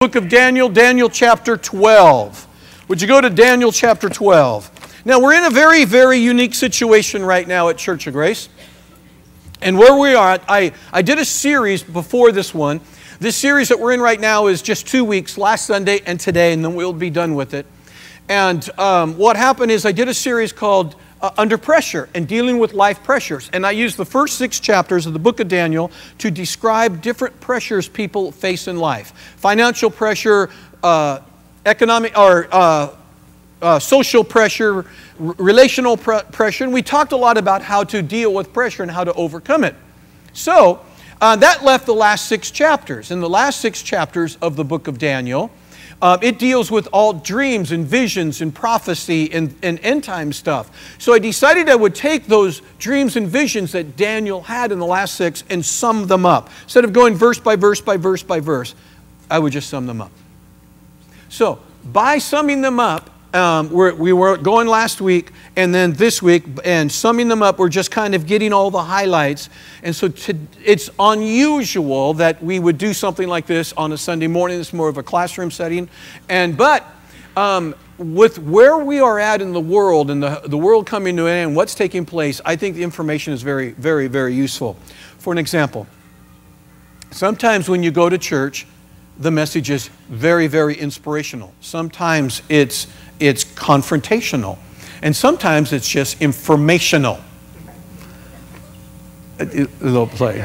Book of Daniel, Daniel chapter 12. Would you go to Daniel chapter 12? Now, we're in a very, very unique situation right now at Church of Grace. And where we are, I did a series before this one. This series that we're in right now is just 2 weeks, last Sunday and today, and then we'll be done with it. And what happened is I did a series called Under Pressure and Dealing with Life Pressures. And I used the first 6 chapters of the book of Daniel to describe different pressures people face in life. Financial pressure, economic or social pressure, relational pressure. And we talked a lot about how to deal with pressure and how to overcome it. So that left the last 6 chapters. In the last 6 chapters of the book of Daniel, it deals with all dreams and visions and prophecy and end time stuff. So I decided I would take those dreams and visions that Daniel had in the last 6 and sum them up. Instead of going verse by verse by verse by verse, I would just sum them up. So by summing them up, we were going last week and then this week, and summing them up, we're just kind of getting all the highlights. And so it's unusual that we would do something like this on a Sunday morning. It's more of a classroom setting. But with where we are at in the world and the world coming to an end, what's taking place, I think the information is very, very, very useful. For an example, sometimes when you go to church, the message is very, very inspirational. Sometimes it's confrontational. And sometimes it's just informational. A little play.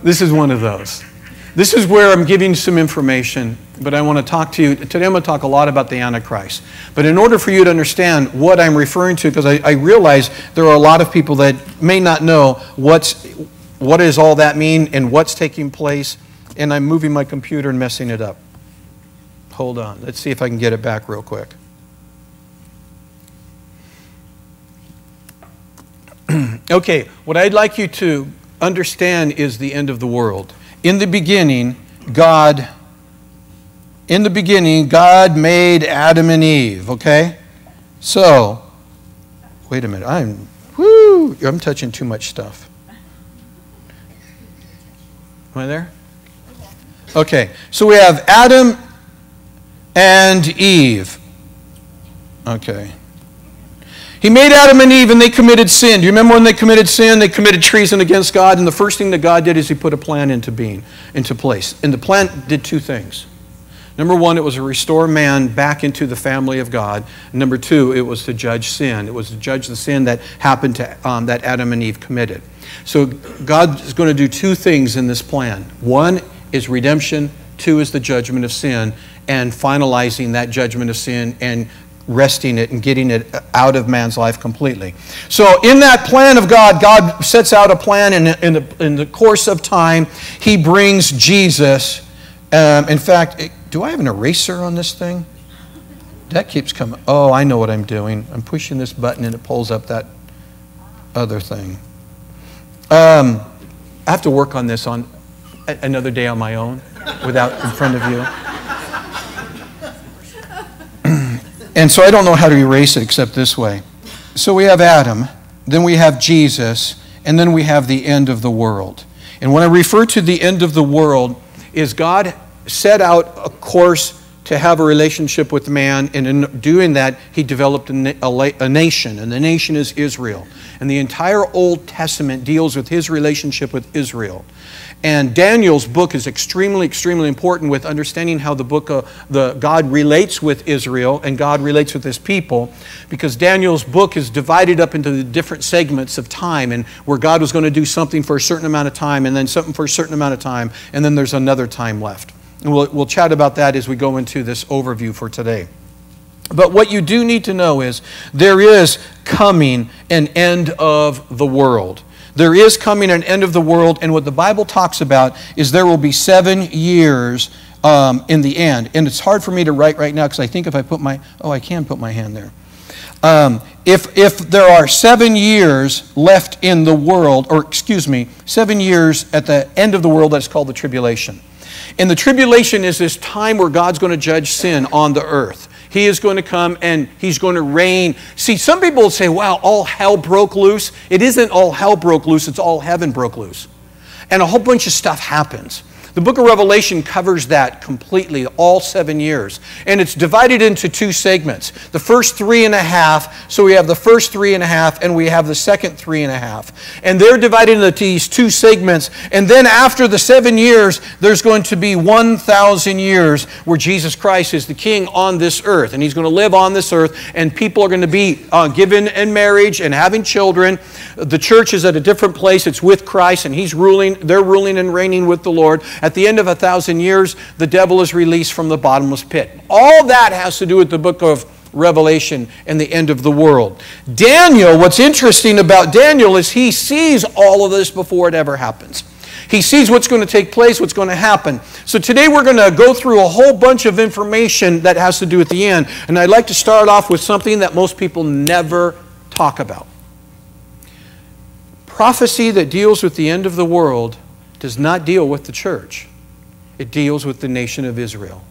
This is one of those. This is where I'm giving some information, but I want to talk to you. Today I'm going to talk a lot about the Antichrist. But in order for you to understand what I'm referring to, because I realize there are a lot of people that may not know what does all that mean and what's taking place, and I'm moving my computer and messing it up. Hold on. Let's see if I can get it back real quick. Okay, what I'd like you to understand is the end of the world. In the beginning, God made Adam and Eve, okay? So, wait a minute. I'm touching too much stuff. Am I there? Okay, so we have Adam and Eve. Okay. He made Adam and Eve and they committed sin. Do you remember when they committed sin? They committed treason against God, and the first thing that God did is He put a plan into place. And the plan did 2 things. Number 1, it was to restore man back into the family of God. Number 2, it was to judge sin. It was to judge the sin that happened to that Adam and Eve committed. So God is going to do 2 things in this plan. 1 is redemption. 2 is the judgment of sin, and finalizing that judgment of sin and resting it and getting it out of man's life completely. So in that plan of God, God sets out a plan, and in the course of time, He brings Jesus. In fact, do I have an eraser on this thing? That keeps coming. Oh, I know what I'm doing. I'm pushing this button and it pulls up that other thing. I have to work on this on another day on my own without in front of you. And so I don't know how to erase it except this way. So we have Adam, then we have Jesus, and then we have the end of the world. And when I refer to the end of the world, is God set out a course to have a relationship with man, and in doing that, He developed a nation, and the nation is Israel. And the entire Old Testament deals with His relationship with Israel. And Daniel's book is extremely, extremely important with understanding how God relates with Israel and God relates with His people, because Daniel's book is divided up into the different segments of time, and where God was going to do something for a certain amount of time, and then something for a certain amount of time, and then there's another time left. And we'll chat about that as we go into this overview for today. But what you do need to know is there is coming an end of the world. There is coming an end of the world, and what the Bible talks about is there will be 7 years in the end. And it's hard for me to write right now because I think if I put I can put my hand there. If there are 7 years left in the world, 7 years at the end of the world, that's called the tribulation. And the tribulation is this time where God's going to judge sin on the earth. He is going to come and He's going to reign. See, some people will say, wow, all hell broke loose. It isn't all hell broke loose, it's all heaven broke loose. And a whole bunch of stuff happens. The book of Revelation covers that completely, all 7 years. And it's divided into 2 segments. The first 3.5, so we have the first 3.5 and we have the second 3.5. And they're divided into these 2 segments. And then after the 7 years, there's going to be 1,000 years where Jesus Christ is the king on this earth. And he's going to live on this earth, and people are going to be given in marriage and having children. The church is at a different place. It's with Christ, and he's ruling. They're ruling and reigning with the Lord. At the end of 1,000 years, the devil is released from the bottomless pit. All that has to do with the book of Revelation and the end of the world. Daniel, what's interesting about Daniel is he sees all of this before it ever happens. He sees what's going to take place, what's going to happen. So today we're going to go through a whole bunch of information that has to do with the end. And I'd like to start off with something that most people never talk about. Prophecy that deals with the end of the world does not deal with the church. It deals with the nation of Israel.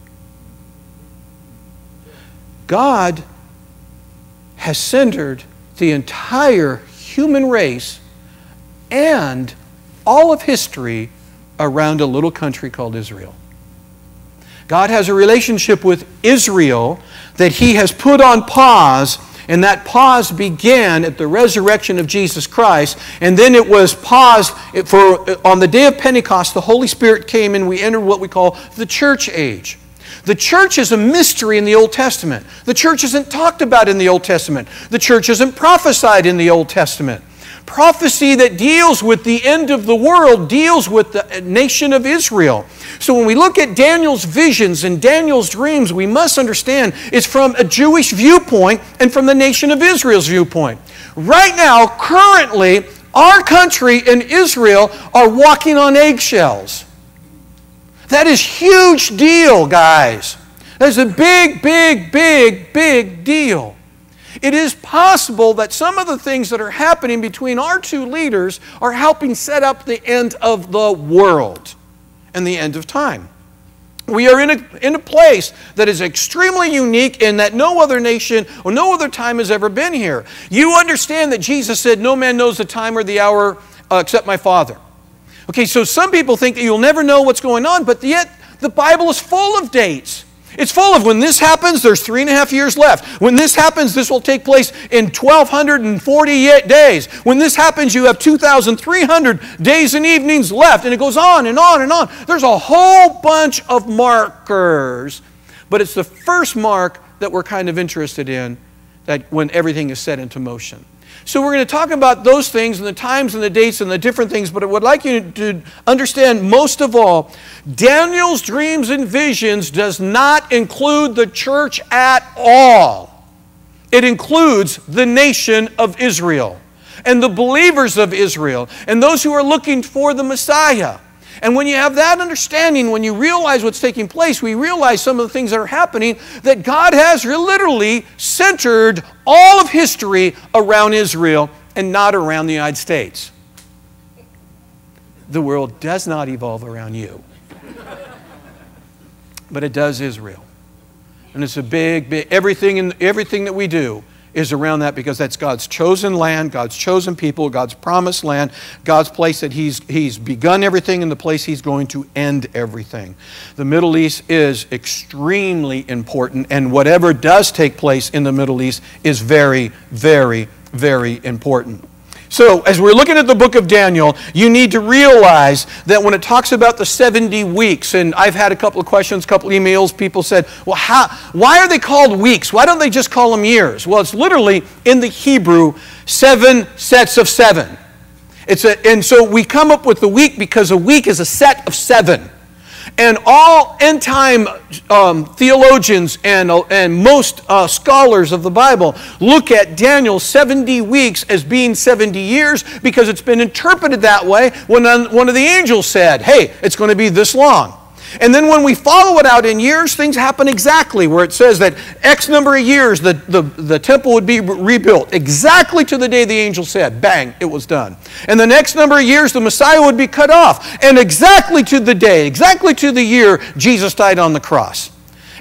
God has centered the entire human race and all of history around a little country called Israel. God has a relationship with Israel that he has put on pause, and that pause began at the resurrection of Jesus Christ, and then it was paused on the day of Pentecost. The Holy Spirit came and we entered what we call the church age. The church is a mystery in the Old Testament. The church isn't talked about in the Old Testament. The church isn't prophesied in the Old Testament. Prophecy that deals with the end of the world deals with the nation of Israel. So when we look at Daniel's visions and Daniel's dreams, we must understand it's from a Jewish viewpoint and from the nation of Israel's viewpoint. Right now, currently, our country and Israel are walking on eggshells. That is a huge deal, guys. That's a big, big, big, big deal. It is possible that some of the things that are happening between our 2 leaders are helping set up the end of the world and the end of time. We are in a place that is extremely unique in that no other nation or no other time has ever been here. You understand that Jesus said, "No man knows the time or the hour except my Father." Okay, so some people think that you'll never know what's going on, but yet the Bible is full of dates. It's full of when this happens, there's 3.5 years left. When this happens, this will take place in 1,248 days. When this happens, you have 2,300 days and evenings left. And it goes on and on and on. There's a whole bunch of markers. But it's the first mark that we're kind of interested in, that when everything is set into motion. So we're going to talk about those things and the times and the dates and the different things, but I would like you to understand most of all, Daniel's dreams and visions does not include the church at all. It includes the nation of Israel and the believers of Israel and those who are looking for the Messiah. And when you have that understanding, when you realize what's taking place, we realize some of the things that are happening, that God has literally centered all of history around Israel and not around the United States. The world does not evolve around you, but it does Israel. And it's a big, everything that we do is around that, because that's God's chosen land, God's chosen people, God's promised land, God's place that He's begun everything and the place He's going to end everything. The Middle East is extremely important, and whatever does take place in the Middle East is very, very, very important. So, as we're looking at the book of Daniel, you need to realize that when it talks about the 70 weeks, and I've had a couple of questions, a couple of emails, people said, well, why are they called weeks? Why don't they just call them years? Well, it's literally, in the Hebrew, 7 sets of 7. And so we come up with the week because a week is a set of 7. And all end-time theologians and most scholars of the Bible look at Daniel's 70 weeks as being 70 years, because it's been interpreted that way when one of the angels said, hey, it's going to be this long. And then when we follow it out in years, things happen exactly where it says that X number of years the temple would be rebuilt, exactly to the day the angel said. Bang, it was done. And the next number of years the Messiah would be cut off, and exactly to the day, exactly to the year, Jesus died on the cross.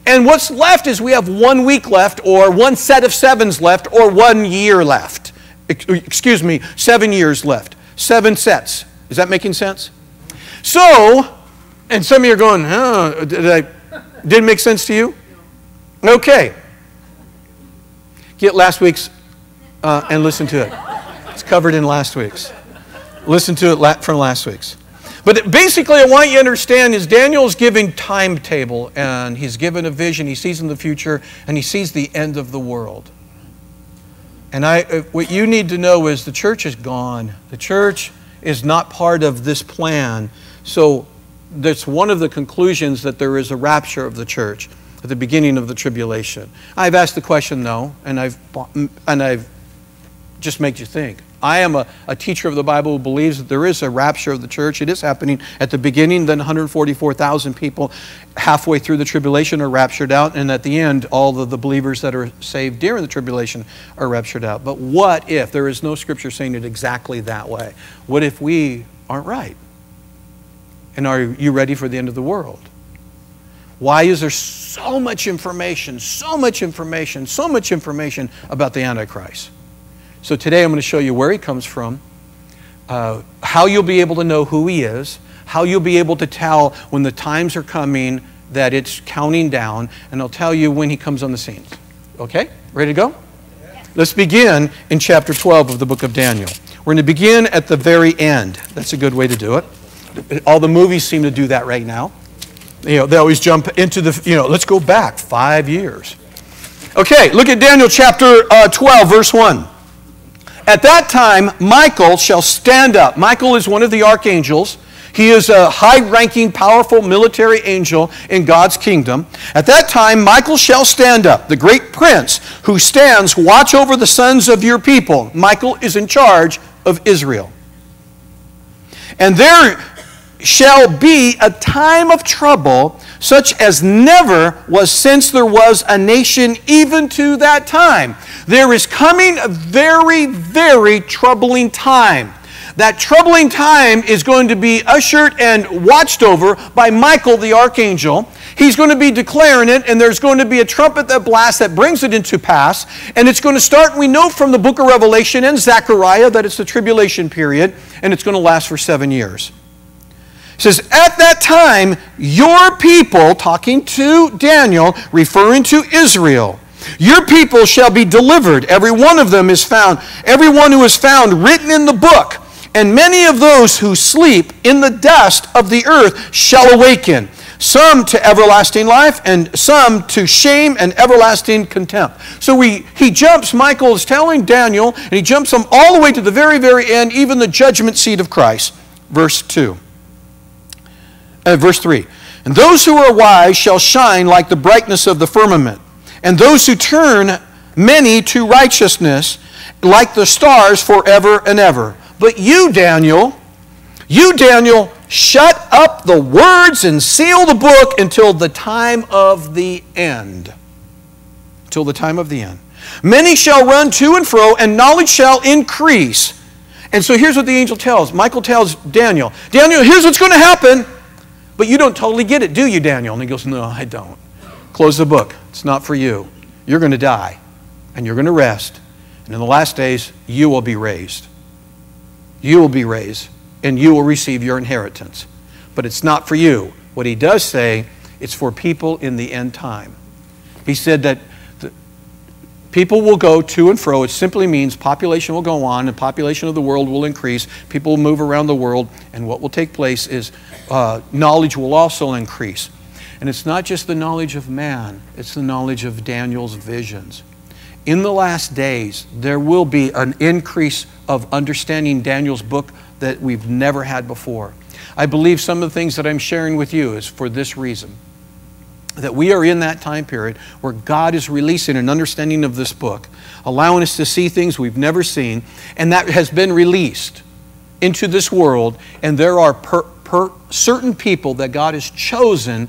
And what's left is we have 1 week left, or one set of 7s left, or 1 year left. Excuse me, 7 years left. 7 sets. Is that making sense? So, And some of you are going, oh, didn't make sense to you? Okay. Get last week's and listen to it. It's covered in last week's. Listen to it from last week's. But basically, I want you to understand is Daniel's giving timetable, and he's given a vision. He sees in the future, and he sees the end of the world. And what you need to know is the church is gone. The church is not part of this plan. So that's one of the conclusions, that there is a rapture of the church at the beginning of the tribulation. I've asked the question, though, and I've just made you think. I am a teacher of the Bible who believes that there is a rapture of the church. It is happening at the beginning. Then 144,000 people halfway through the tribulation are raptured out. And at the end, all of the believers that are saved during the tribulation are raptured out. But what if there is no scripture saying it exactly that way? What if we aren't right? And are you ready for the end of the world? Why is there so much information about the Antichrist? So today I'm going to show you where he comes from, how you'll be able to know who he is, how you'll be able to tell when the times are coming that it's counting down, and I'll tell you when he comes on the scene. Okay? Ready to go? Yeah. Let's begin in chapter 12 of the book of Daniel. We're going to begin at the very end. That's a good way to do it. All the movies seem to do that right now. They always jump into let's go back 5 years. Okay, look at Daniel chapter 12, verse 1. At that time, Michael shall stand up. Michael is one of the archangels. He is a high-ranking, powerful military angel in God's kingdom. At that time, Michael shall stand up, the great prince who stands watch over the sons of your people. Michael is in charge of Israel. And there shall be a time of trouble such as never was since there was a nation even to that time. There is coming a very, very troubling time. That troubling time is going to be ushered and watched over by Michael the archangel. He's going to be declaring it, and there's going to be a trumpet that blasts that brings it into pass. And it's going to start, we know from the book of Revelation and Zechariah that it's the tribulation period, and it's going to last for 7 years. It says, at that time, your people, talking to Daniel, referring to Israel, your people shall be delivered. Every one of them is found, everyone who is found written in the book. And many of those who sleep in the dust of the earth shall awaken, some to everlasting life, and some to shame and everlasting contempt. So he jumps, Michael is telling Daniel, and he jumps them all the way to the very, very end, even the judgment seat of Christ. Verse 3. And those who are wise shall shine like the brightness of the firmament, and those who turn many to righteousness like the stars forever and ever. But you, Daniel, shut up the words and seal the book until the time of the end. Till the time of the end. Many shall run to and fro, and knowledge shall increase. And so here's what the angel tells. Michael tells Daniel, here's what's going to happen. But you don't totally get it, do you, Daniel? And he goes, no, I don't. Close the book. It's not for you. You're going to die, and you're going to rest. And in the last days, you will be raised. You will be raised, and you will receive your inheritance. But it's not for you. What he does say, it's for people in the end time. He said that people will go to and fro. It simply means population will go on, and population of the world will increase. People will move around the world, and what will take place is knowledge will also increase. And it's not just the knowledge of man, it's the knowledge of Daniel's visions. In the last days, there will be an increase of understanding Daniel's book that we've never had before. I believe some of the things that I'm sharing with you is for this reason. That we are in that time period where God is releasing an understanding of this book, allowing us to see things we've never seen, and that has been released into this world, and there are certain people that God has chosen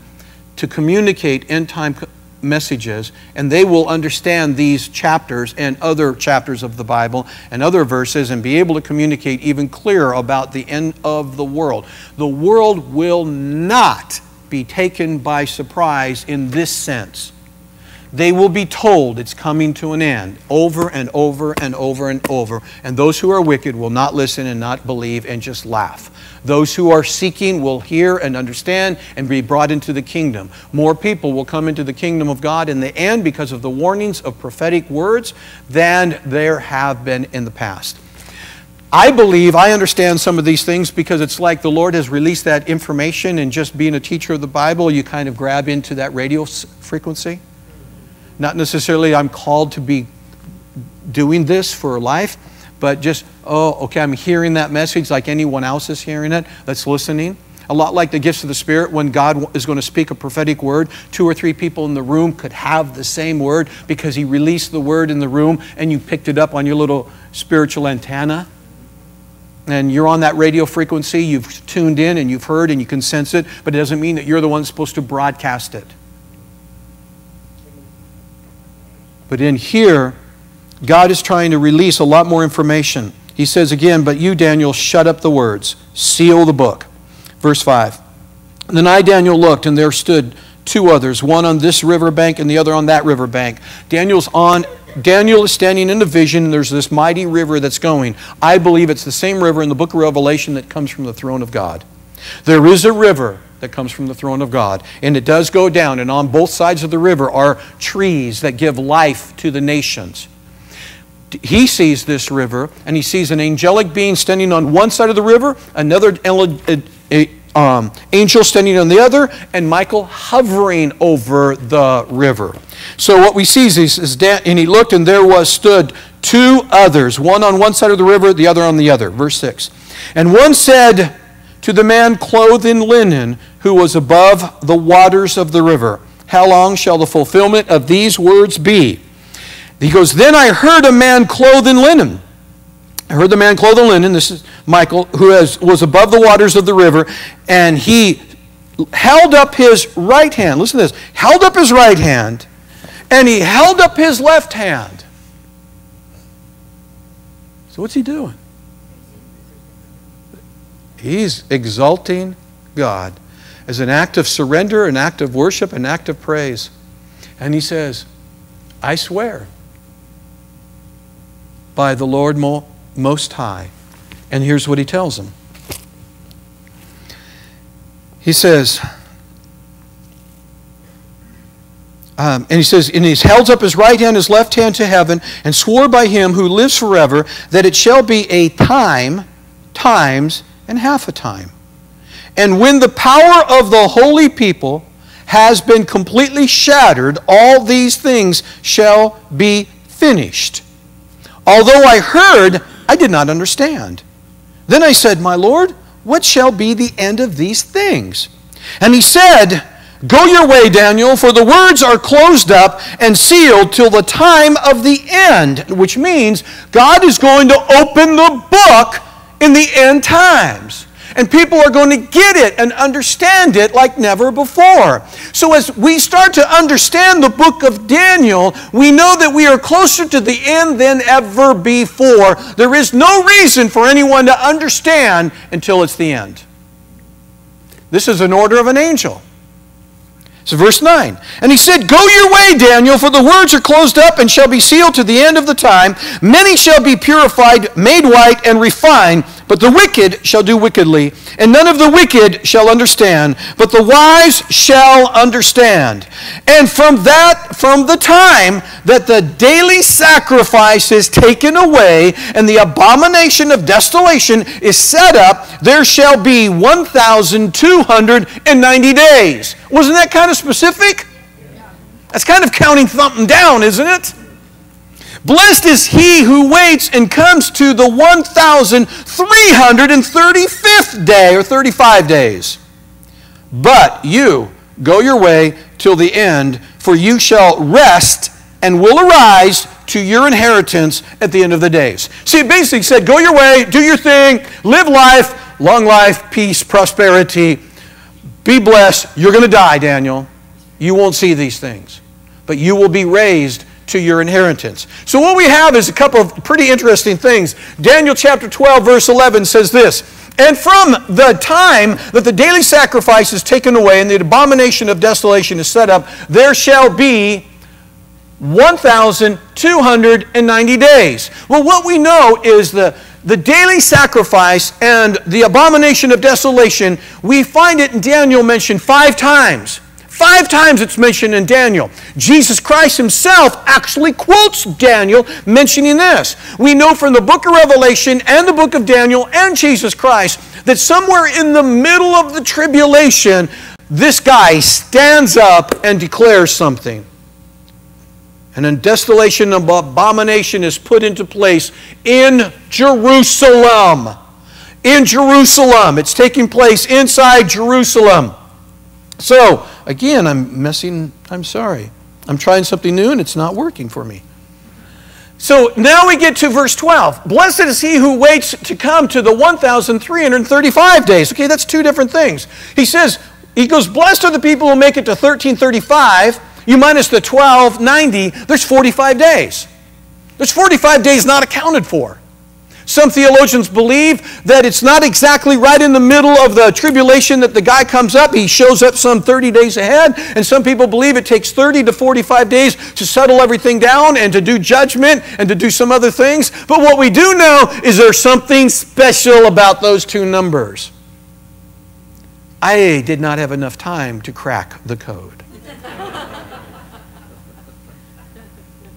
to communicate end-time messages, and they will understand these chapters and other chapters of the Bible and other verses and be able to communicate even clearer about the end of the world. The world will not be taken by surprise in this sense. they will be told it's coming to an end over and over and over and over. And those who are wicked will not listen and not believe and just laugh. Those who are seeking will hear and understand and be brought into the kingdom. More people will come into the kingdom of God in the end because of the warnings of prophetic words than there have been in the past. I believe, I understand some of these things because it's like the Lord has released that information, and just being a teacher of the Bible, you kind of grab into that radio frequency. Not necessarily I'm called to be doing this for life, but just, oh, okay, I'm hearing that message like anyone else is hearing it that's listening. A lot like the gifts of the Spirit, when God is going to speak a prophetic word, 2 or 3 people in the room could have the same word because He released the word in the room and you picked it up on your little spiritual antenna. And you're on that radio frequency, you've tuned in and you've heard and you can sense it, but it doesn't mean that you're the one supposed to broadcast it. But in here, God is trying to release a lot more information. He says again, but you, Daniel, shut up the words, seal the book. Verse 5. Then I, Daniel, looked, and there stood 2 others, one on this river bank and the other on that river bank. Daniel is standing in a vision, and there's this mighty river that's going. I believe it's the same river in the book of Revelation that comes from the throne of God. There is a river that comes from the throne of God, and it does go down, and on both sides of the river are trees that give life to the nations. He sees this river, and he sees an angelic being standing on one side of the river, another angel standing on the other, and Michael hovering over the river. So what we see is and he looked, and there stood 2 others, one on one side of the river, the other on the other. Verse 6. And one said to the man clothed in linen, who was above the waters of the river, how long shall the fulfillment of these words be? He goes, then I heard a man clothed in linen. I heard the man clothed in linen, this is Michael, who was above the waters of the river, and he held up his right hand. Listen to this. Held up his right hand, and he held up his left hand. So what's he doing? He's exalting God as an act of surrender, an act of worship, an act of praise. And he says, I swear by the Lord Most High. And here's what he tells them. He says, and he held up his right hand, his left hand to heaven, and swore by him who lives forever that it shall be a time, times, and half a time. And when the power of the holy people has been completely shattered, all these things shall be finished. Although I heard, I did not understand. Then I said, my Lord, what shall be the end of these things? And he said, go your way, Daniel, for the words are closed up and sealed till the time of the end, which means God is going to open the book in the end times. And people are going to get it and understand it like never before. So as we start to understand the book of Daniel, we know that we are closer to the end than ever before. There is no reason for anyone to understand until it's the end. This is an order of an angel. So verse 9, and he said, go your way, Daniel, for the words are closed up and shall be sealed to the end of the time. Many shall be purified, made white, and refined, but the wicked shall do wickedly, and none of the wicked shall understand, but the wise shall understand. And from the time that the daily sacrifice is taken away, and the abomination of desolation is set up, there shall be 1,290 days. Wasn't that kind of specific? That's kind of counting something down, isn't it? Blessed is he who waits and comes to the 1,335th day, or 35 days. But you go your way till the end, for you shall rest and will arise to your inheritance at the end of the days. See, it basically said, go your way, do your thing, live life, long life, peace, prosperity. Be blessed. You're going to die, Daniel. You won't see these things. But you will be raised to your inheritance. So what we have is a couple of pretty interesting things. Daniel chapter 12, verse 11 says this, and from the time that the daily sacrifice is taken away and the abomination of desolation is set up, there shall be 1,290 days. Well, what we know is the daily sacrifice and the abomination of desolation, we find it in Daniel mentioned 5 times. 5 times it's mentioned in Daniel. Jesus Christ himself actually quotes Daniel mentioning this. We know from the book of Revelation and the book of Daniel and Jesus Christ that somewhere in the middle of the tribulation, this guy stands up and declares something. And then desolation and abomination is put into place in Jerusalem. In Jerusalem. It's taking place inside Jerusalem. So, again, I'm sorry. I'm trying something new and it's not working for me. So now we get to verse 12. Blessed is he who waits to come to the 1,335 days. Okay, that's 2 different things. He goes, blessed are the people who make it to 1335. You minus the 1290, there's 45 days. There's 45 days not accounted for. Some theologians believe that it's not exactly right in the middle of the tribulation that the guy comes up. He shows up some 30 days ahead. And some people believe it takes 30 to 45 days to settle everything down and to do judgment and to do some other things. But what we do know is there's something special about those 2 numbers. I did not have enough time to crack the code.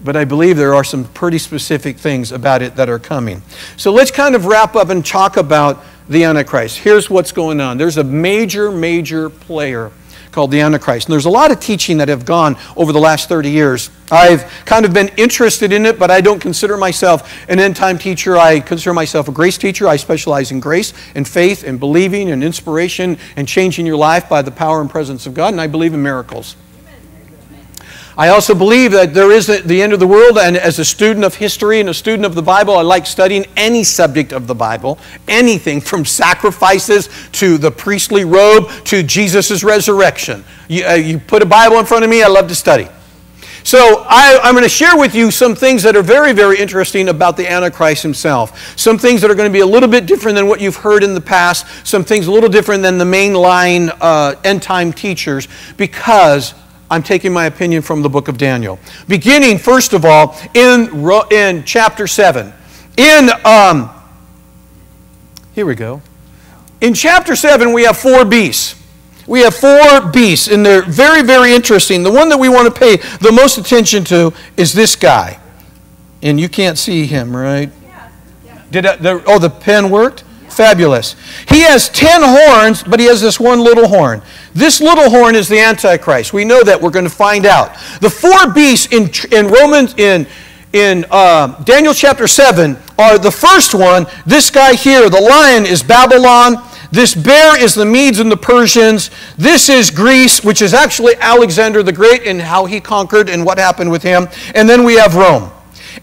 But I believe there are some pretty specific things about it that are coming. So let's kind of wrap up and talk about the Antichrist. Here's what's going on. There's a major player called the Antichrist. And there's a lot of teaching that have gone over the last 30 years. I've kind of been interested in it, but I don't consider myself an end-time teacher. I consider myself a grace teacher. I specialize in grace and faith and believing and inspiration and changing your life by the power and presence of God. And I believe in miracles. I also believe that there is the end of the world, and as a student of history and a student of the Bible, I like studying any subject of the Bible, anything from sacrifices to the priestly robe to Jesus' resurrection. You put a Bible in front of me, I love to study. So I'm going to share with you some things that are very interesting about the Antichrist himself. Some things that are going to be a little bit different than what you've heard in the past. Some things a little different than the mainline end-time teachers, because I'm taking my opinion from the book of Daniel. Beginning, first of all, in chapter 7. Here we go. In chapter 7, we have 4 beasts. We have 4 beasts, and they're very interesting. The one that we want to pay the most attention to is this guy. And you can't see him, right? Yeah. The pen worked? Fabulous. He has 10 horns, but he has this one little horn. This little horn is the Antichrist. We know that. We're going to find out. The 4 beasts in Daniel chapter 7 are the first one. This guy here, the lion, is Babylon. This bear is the Medes and the Persians. This is Greece, which is actually Alexander the Great and how he conquered and what happened with him. And then we have Rome.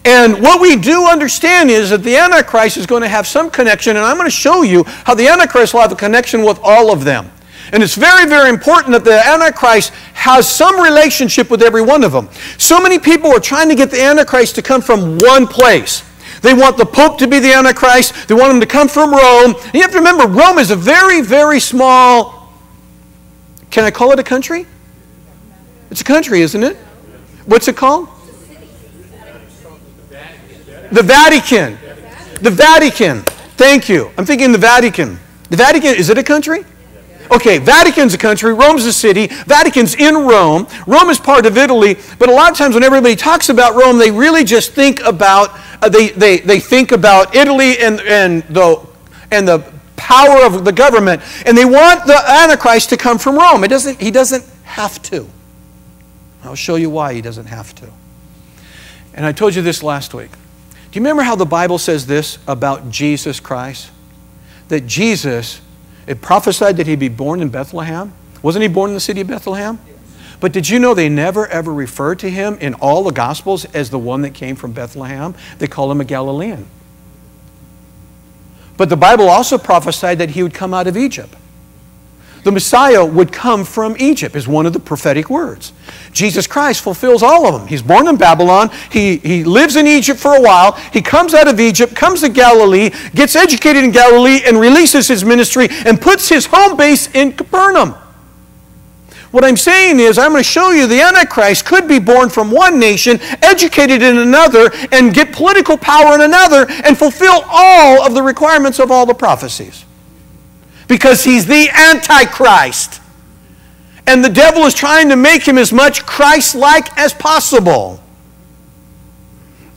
And what we do understand is that the Antichrist is going to have some connection, and I'm going to show you how the Antichrist will have a connection with all of them. And it's very important that the Antichrist has some relationship with every one of them. So many people are trying to get the Antichrist to come from one place. They want the Pope to be the Antichrist. They want him to come from Rome. And you have to remember, Rome is a very small, can I call it a country? It's a country, isn't it? What's it called? The Vatican. The Vatican. Thank you. I'm thinking the Vatican. The Vatican, is it a country? Okay, Vatican's a country, Rome's a city, Vatican's in Rome. Rome is part of Italy, but a lot of times when everybody talks about Rome, they really just think about, they think about Italy and the power of the government, and they want the Antichrist to come from Rome. He doesn't have to. I'll show you why he doesn't have to. And I told you this last week. Do you remember how the Bible says this about Jesus Christ? That Jesus, it prophesied that he'd be born in Bethlehem. Wasn't he born in the city of Bethlehem? Yes. But did you know they never ever refer to him in all the Gospels as the one that came from Bethlehem? They call him a Galilean. But the Bible also prophesied that he would come out of Egypt. The Messiah would come from Egypt is one of the prophetic words. Jesus Christ fulfills all of them. He's born in Babylon. He lives in Egypt for a while. He comes out of Egypt, comes to Galilee, gets educated in Galilee, and releases his ministry and puts his home base in Capernaum. What I'm saying is, I'm going to show you the Antichrist could be born from one nation, educated in another, and get political power in another, and fulfill all of the requirements of all the prophecies. Because he's the Antichrist. And the devil is trying to make him as much Christ-like as possible.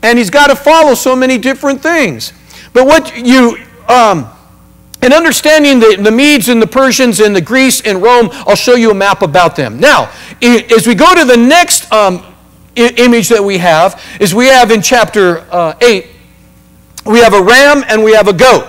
And he's got to follow so many different things. But what you... in understanding the Medes and the Persians and the Greece and Rome, I'll show you a map about them. Now, as we go to the next image that we have, is we have in chapter 8, we have a ram and we have a goat.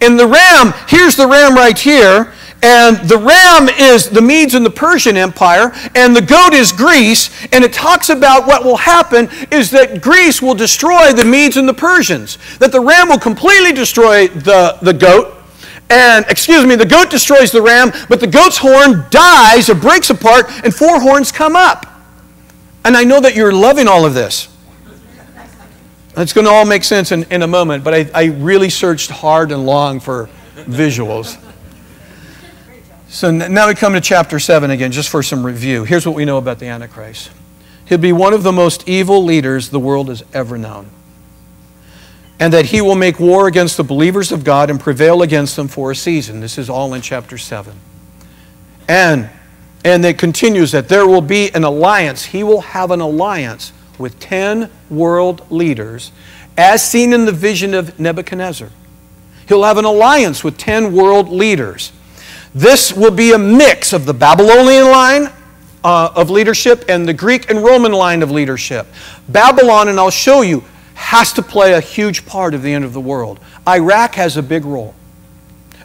And the ram, here's the ram right here, and the ram is the Medes and the Persian Empire, and the goat is Greece, and it talks about what will happen is that Greece will destroy the Medes and the Persians, that the ram will completely destroy the goat. And, the goat destroys the ram, but the goat's horn dies or breaks apart, and 4 horns come up. And I know that you're loving all of this. It's going to all make sense in a moment, but I really searched hard and long for visuals. So now we come to chapter 7 again, just for some review. Here's what we know about the Antichrist. He'll be one of the most evil leaders the world has ever known. And that he will make war against the believers of God and prevail against them for a season. This is all in chapter 7. And it continues that there will be an alliance. He will have an alliance with 10 world leaders, as seen in the vision of Nebuchadnezzar. He'll have an alliance with 10 world leaders. This will be a mix of the Babylonian line of leadership and the Greek and Roman line of leadership. Babylon, and I'll show you, has to play a huge part of the end of the world. Iraq has a big role.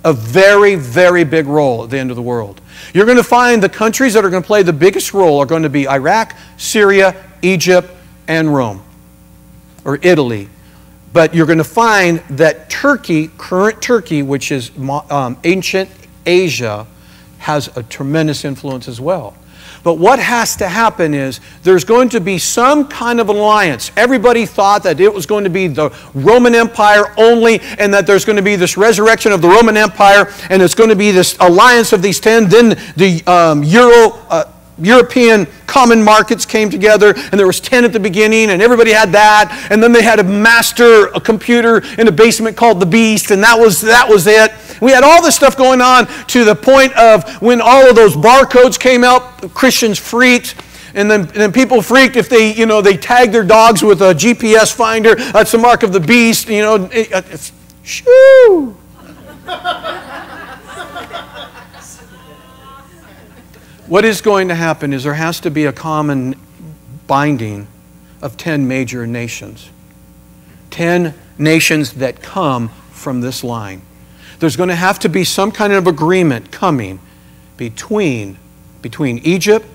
A very, very big role at the end of the world. You're going to find the countries that are going to play the biggest role are going to be Iraq, Syria, Egypt, and Rome. Or Italy. But you're going to find that Turkey, current Turkey, which is ancient Asia, has a tremendous influence as well. But what has to happen is there's going to be some kind of alliance. Everybody thought that it was going to be the Roman Empire only, and that there's going to be this resurrection of the Roman Empire, and it's going to be this alliance of these 10. Then the European common markets came together, and there was 10 at the beginning, and everybody had that. And then they had a computer in a basement called the Beast, and that was it. We had all this stuff going on to the point of when all of those barcodes came out, Christians freaked. And then people freaked if they tagged their dogs with a GPS finder. That's the mark of the beast. Shoo! What is going to happen is there has to be a common binding of 10 major nations. 10 nations that come from this line. There's going to have to be some kind of agreement coming between Egypt,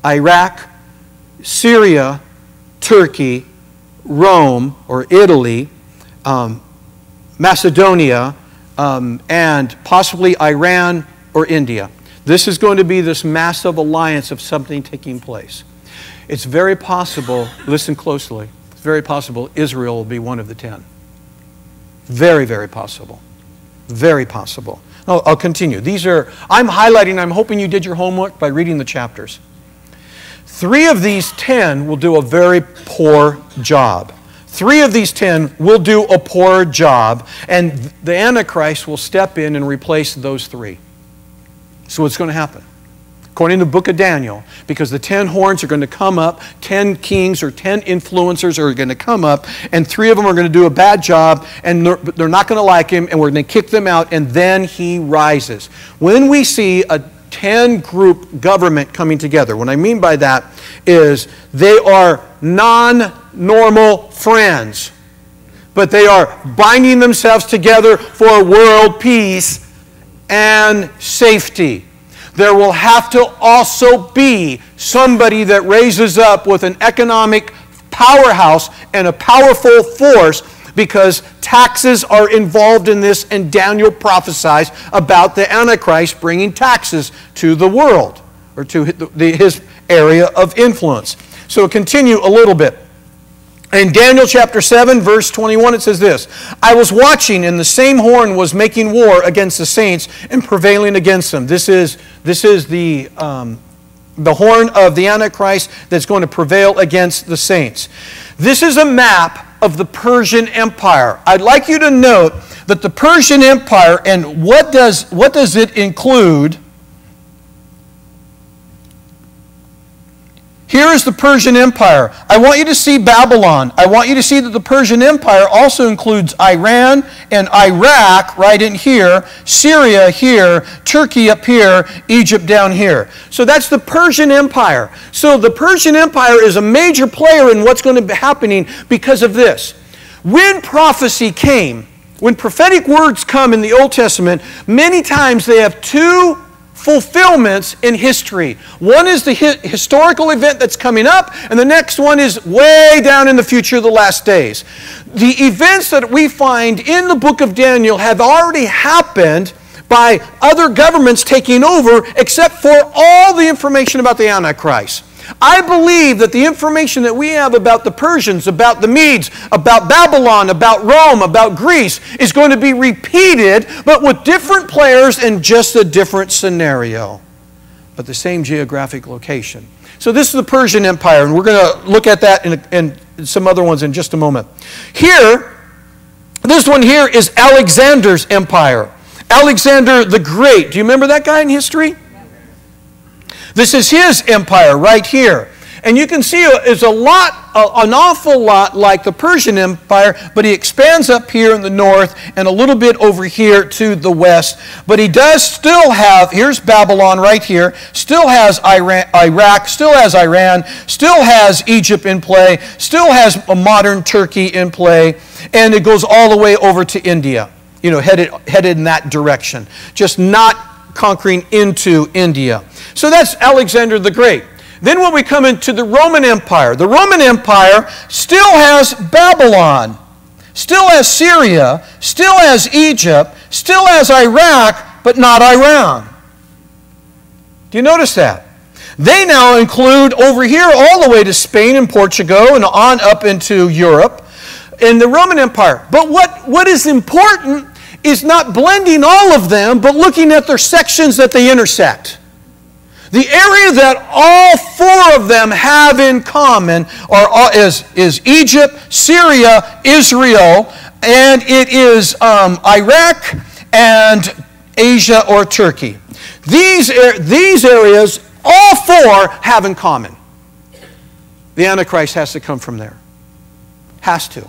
Iraq, Syria, Turkey, Rome or Italy, Macedonia, and possibly Iran or India. This is going to be this massive alliance of something taking place. It's very possible, listen closely, it's very possible Israel will be one of the 10. Very, very possible. Very possible. I'll continue. I'm highlighting, I'm hoping you did your homework by reading the chapters. 3 of these 10 will do a very poor job. 3 of these 10 will do a poor job, and the Antichrist will step in and replace those 3. So what's going to happen? According to the book of Daniel, because the 10 horns are going to come up, 10 kings or 10 influencers are going to come up, and 3 of them are going to do a bad job, and they're not going to like him, and we're going to kick them out, and then he rises. When we see a 10-group government coming together, what I mean by that is they are non-normal friends, but they are binding themselves together for world peace and safety. There will have to also be somebody that raises up with an economic powerhouse and a powerful force, because taxes are involved in this, and Daniel prophesies about the Antichrist bringing taxes to the world, or to his area of influence. So continue a little bit. In Daniel chapter 7, verse 21, it says this: I was watching, and the same horn was making war against the saints and prevailing against them. This is the the horn of the Antichrist that's going to prevail against the saints. This is a map of the Persian Empire. I'd like you to note that the Persian Empire, and what does it include? Here is the Persian Empire. I want you to see Babylon. I want you to see that the Persian Empire also includes Iran and Iraq right in here, Syria here, Turkey up here, Egypt down here. So that's the Persian Empire. So the Persian Empire is a major player in what's going to be happening because of this. When prophecy came, when prophetic words come in the Old Testament, many times they have two fulfillments in history. One is the historical event that's coming up, and the next one is way down in the future, the last days. The events that we find in the book of Daniel have already happened by other governments taking over, except for all the information about the Antichrist. I believe that the information that we have about the Persians, about the Medes, about Babylon, about Rome, about Greece is going to be repeated, but with different players and just a different scenario, but the same geographic location. So this is the Persian Empire, and we're going to look at that and some other ones in just a moment. Here, this one here is Alexander's empire. Alexander the Great. Do you remember that guy in history? This is his empire right here. And you can see it's an awful lot like the Persian Empire, but he expands up here in the north and a little bit over here to the west. But he does still have, here's Babylon right here, still has Iraq, still has Iran, still has Egypt in play, still has a modern Turkey in play, and it goes all the way over to India, you know, headed in that direction. Just not conquering into India. So that's Alexander the Great. Then when we come into the Roman Empire still has Babylon, still has Syria, still has Egypt, still has Iraq, but not Iran. Do you notice that? They now include over here all the way to Spain and Portugal and on up into Europe in the Roman Empire. But what is important is not blending all of them, but looking at their sections that they intersect. The area that all four of them have in common is Egypt, Syria, Israel, and it is Iraq and Asia or Turkey. These areas, all four have in common. The Antichrist has to come from there. Has to.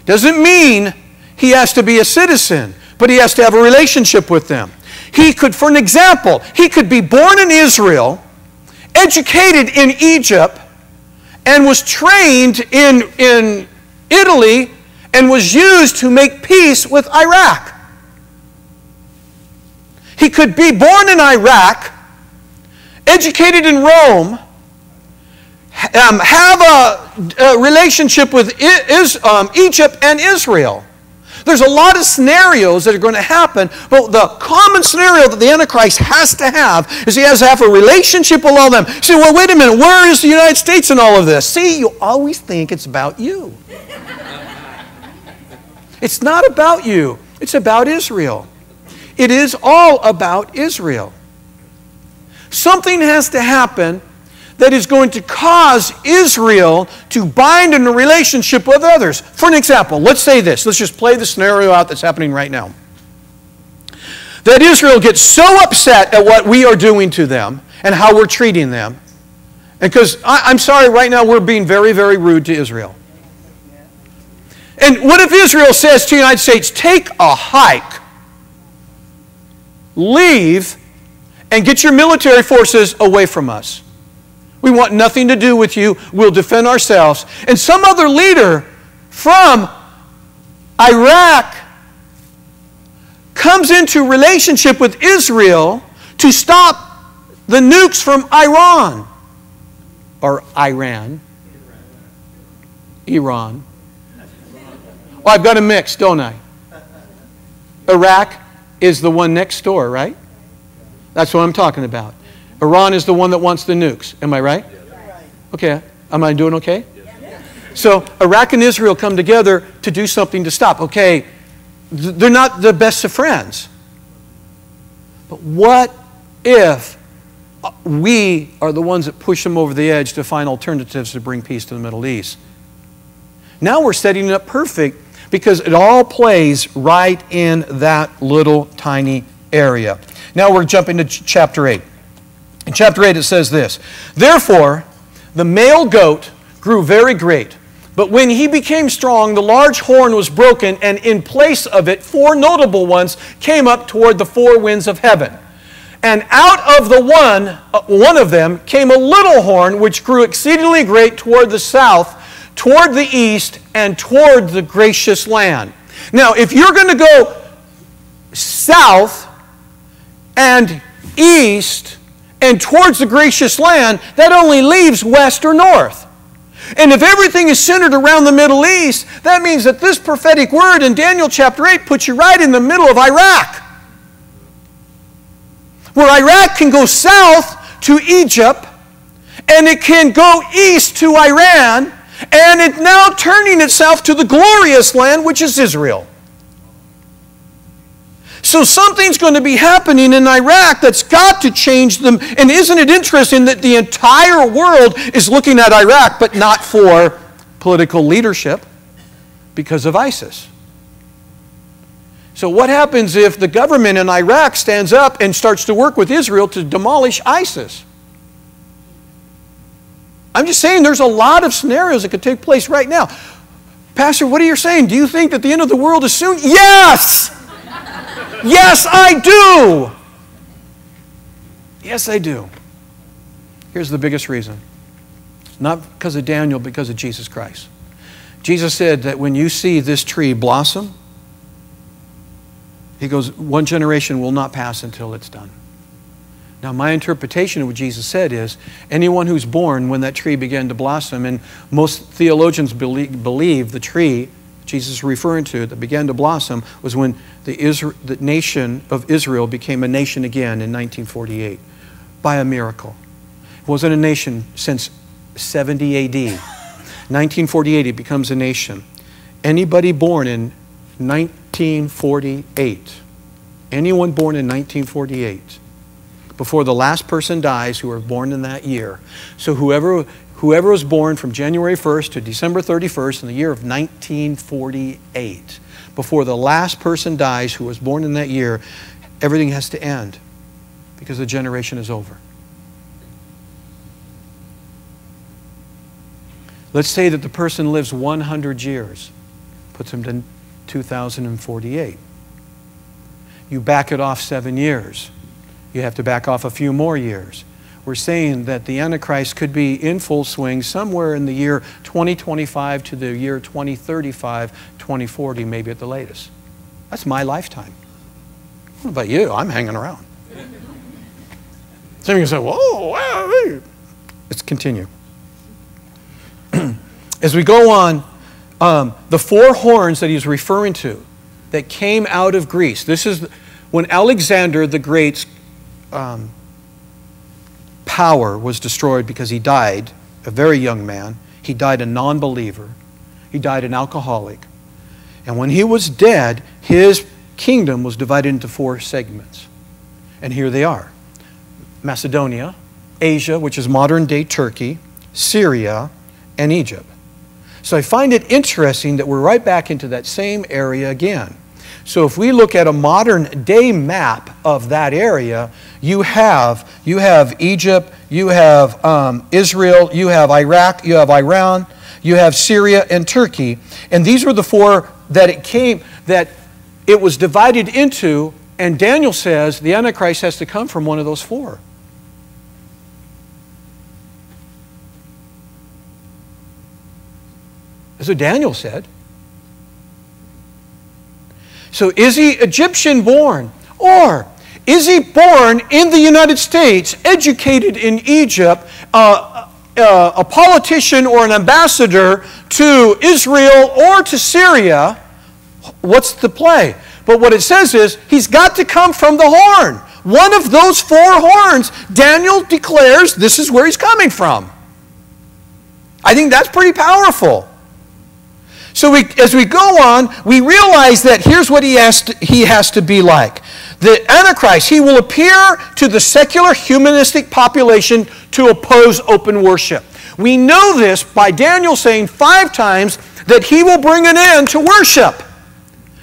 Doesn't mean he has to be a citizen, but he has to have a relationship with them. He could, for an example, he could be born in Israel, educated in Egypt, and was trained in Italy, and was used to make peace with Iraq. He could be born in Iraq, educated in Rome, have a relationship with Egypt and Israel. There's a lot of scenarios that are going to happen, but the common scenario that the Antichrist has to have is he has to have a relationship with all of them. You say, well, wait a minute, where is the United States in all of this? See, you always think it's about you. It's not about you. It's about Israel. It is all about Israel. Something has to happen that is going to cause Israel to bind in a relationship with others. For an example, let's say this. Let's just play the scenario out that's happening right now. That Israel gets so upset at what we are doing to them and how we're treating them. And because, I'm sorry, right now we're being very, very rude to Israel. And what if Israel says to the United States, take a hike, leave, and get your military forces away from us? We want nothing to do with you. We'll defend ourselves. And some other leader from Iraq comes into relationship with Israel to stop the nukes from Iran. Or Iran. Iran. Well, I've got a mix, don't I? Iraq is the one next door, right? That's what I'm talking about. Iran is the one that wants the nukes. Am I right? Okay. Am I doing okay? So Iraq and Israel come together to do something to stop. Okay, they're not the best of friends. But what if we are the ones that push them over the edge to find alternatives to bring peace to the Middle East. Now we're setting it up perfect because it all plays right in that little tiny area. Now we're jumping to chapter 8. In chapter 8 it says this, "Therefore the male goat grew very great, but when he became strong, the large horn was broken, and in place of it 4 notable ones came up toward the 4 winds of heaven. And out of the one of them came a little horn which grew exceedingly great toward the south, toward the east, and toward the gracious land." Now, if you're going to go south and east and towards the gracious land, that only leaves west or north. And if everything is centered around the Middle East, that means that this prophetic word in Daniel chapter 8 puts you right in the middle of Iraq, where Iraq can go south to Egypt, and it can go east to Iran, and it's now turning itself to the glorious land, which is Israel. So something's going to be happening in Iraq that's got to change them. And isn't it interesting that the entire world is looking at Iraq, but not for political leadership because of ISIS? So what happens if the government in Iraq stands up and starts to work with Israel to demolish ISIS? I'm just saying there's a lot of scenarios that could take place right now. Pastor, what are you saying? Do you think that the end of the world is soon? Yes! Yes, I do! Yes, I do. Here's the biggest reason. Not because of Daniel, but because of Jesus Christ. Jesus said that when you see this tree blossom, He goes, one generation will not pass until it's done. Now, my interpretation of what Jesus said is, anyone who's born when that tree began to blossom, and most theologians believe the tree Jesus is referring to that began to blossom was when the nation of Israel became a nation again in 1948 by a miracle. It wasn't a nation since 70 A.D. 1948 it becomes a nation. Anybody born in 1948, anyone born in 1948, before the last person dies who were born in that year. So whoever was born from January 1st to December 31st in the year of 1948, before the last person dies who was born in that year, everything has to end because the generation is over. Let's say that the person lives 100 years, puts them to 2048. You back it off 7 years. You have to back off a few more years. We're saying that the Antichrist could be in full swing somewhere in the year 2025 to the year 2035, 2040, maybe at the latest. That's my lifetime. What about you? I'm hanging around. Some of you say, whoa, wow. Let's continue. As we go on, the 4 horns that he's referring to that came out of Greece. This is when Alexander the Great's power was destroyed because he died, a very young man. He died a non-believer. He died an alcoholic. And when he was dead, his kingdom was divided into 4 segments. And here they are. Macedonia, Asia, which is modern-day Turkey, Syria, and Egypt. So I find it interesting that we're right back into that same area again. So if we look at a modern-day map of that area, you have Egypt, you have Israel, you have Iraq, you have Iran, you have Syria and Turkey. And these were the 4 that it was divided into, and Daniel says the Antichrist has to come from one of those 4. That's what Daniel said. So is he Egyptian born? Or is he born in the United States, educated in Egypt, a politician or an ambassador to Israel or to Syria? What's the play? But what it says is he's got to come from the horn. One of those 4 horns, Daniel declares this is where he's coming from. I think that's pretty powerful. So as we go on, we realize that here's what he has to be like. The Antichrist, he will appear to the secular humanistic population to oppose open worship. We know this by Daniel saying 5 times that he will bring an end to worship,